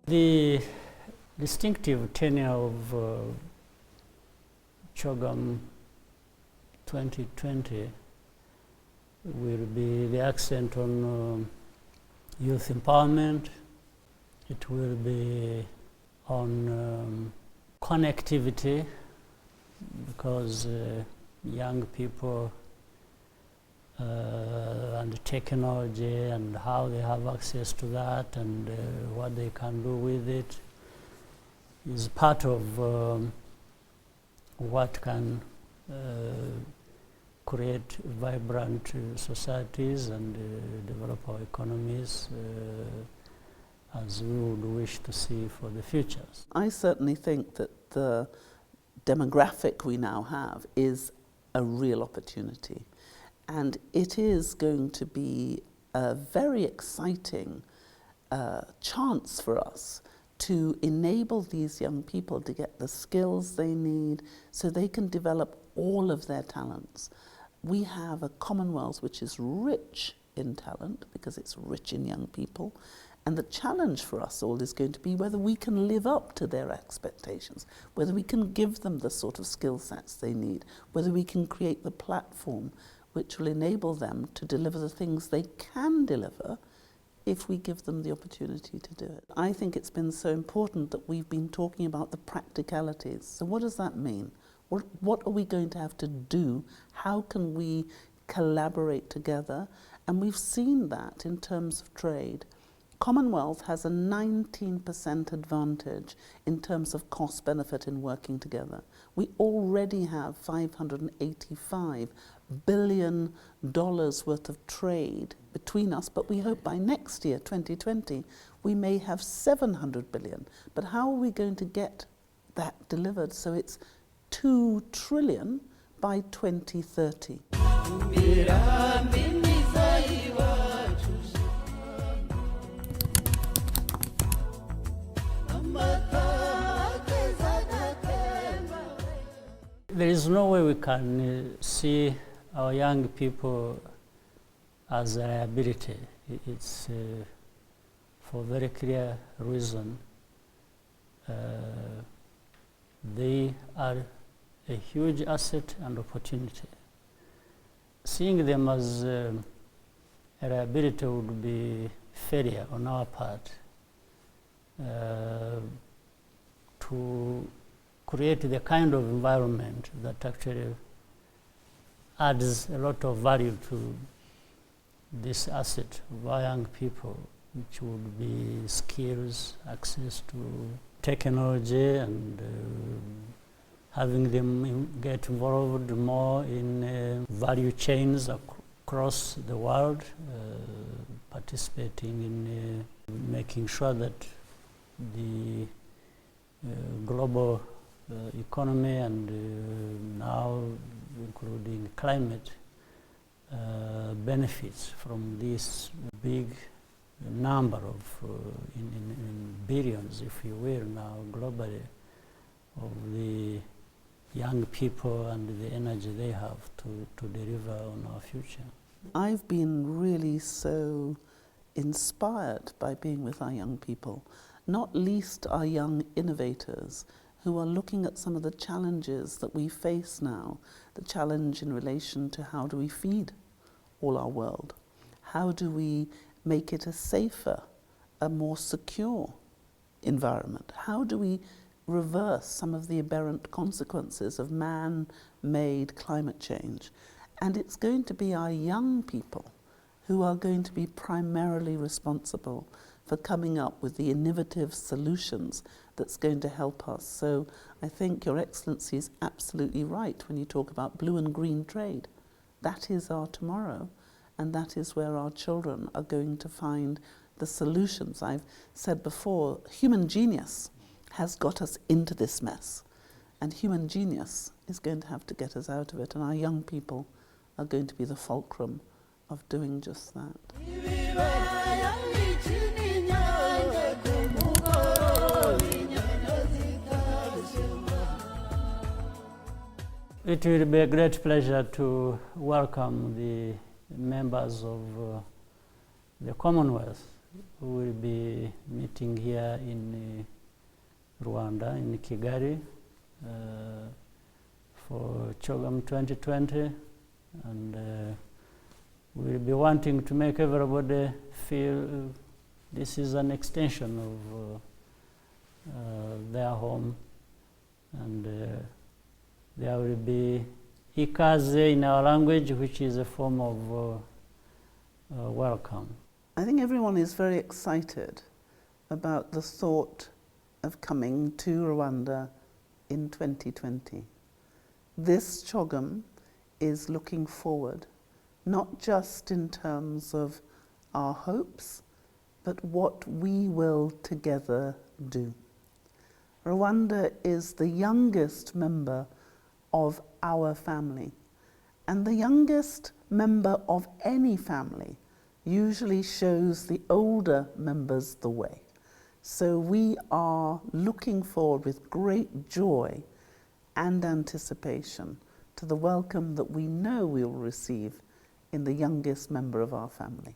The distinctive tenure of CHOGM 2020 will be the accent on youth empowerment. It will be on connectivity, because young people and technology and how they have access to that and what they can do with it is part of what can create vibrant societies and develop our economies as we would wish to see for the future. I certainly think that the demographic we now have is a real opportunity. And it is going to be a very exciting chance for us to enable these young people to get the skills they need so they can develop all of their talents. We have a Commonwealth which is rich in talent because it's rich in young people. And the challenge for us all is going to be whether we can live up to their expectations, whether we can give them the sort of skill sets they need, whether we can create the platform which will enable them to deliver the things they can deliver if we give them the opportunity to do it. I think it's been so important that we've been talking about the practicalities. So what does that mean? What are we going to have to do? How can we collaborate together? And we've seen that in terms of trade. Commonwealth has a 19% advantage in terms of cost benefit in working together. We already have $585 billion worth of trade between us, but we hope by next year, 2020, we may have 700 billion. But how are we going to get that delivered so it's 2 trillion by 2030? There is no way we can see our young people as a liability. It's for a very clear reason. They are a huge asset and opportunity. Seeing them as a liability would be failure on our part to create the kind of environment that actually adds a lot of value to this asset of our young people, which would be skills, access to technology, and having them get involved more in value chains across the world, participating in making sure that the global economy and now including climate benefits from this big number of in billions, if you will, now globally, of the young people and the energy they have to deliver on our future. I've been really so inspired by being with our young people, not least our young innovators who are looking at some of the challenges that we face now, the challenge in relation to how do we feed all our world? How do we make it a safer, a more secure environment? How do we reverse some of the aberrant consequences of man-made climate change? And it's going to be our young people who are going to be primarily responsible for coming up with the innovative solutions that's going to help us. So I think Your Excellency is absolutely right when you talk about blue and green trade. That is our tomorrow, and that is where our children are going to find the solutions. I've said before, human genius has got us into this mess, and human genius is going to have to get us out of it, and our young people are going to be the fulcrum of doing just that. It will be a great pleasure to welcome the members of the Commonwealth who will be meeting here in Rwanda, in Kigali, for CHOGM 2020, and we'll be wanting to make everybody feel this is an extension of their home, and there will be ikaze in our language, which is a form of welcome. I think everyone is very excited about the thought of coming to Rwanda in 2020. This CHOGM is looking forward, not just in terms of our hopes, but what we will together do. Rwanda is the youngest member of our family, and the youngest member of any family usually shows the older members the way. So we are looking forward with great joy and anticipation to the welcome that we know we will receive in the youngest member of our family.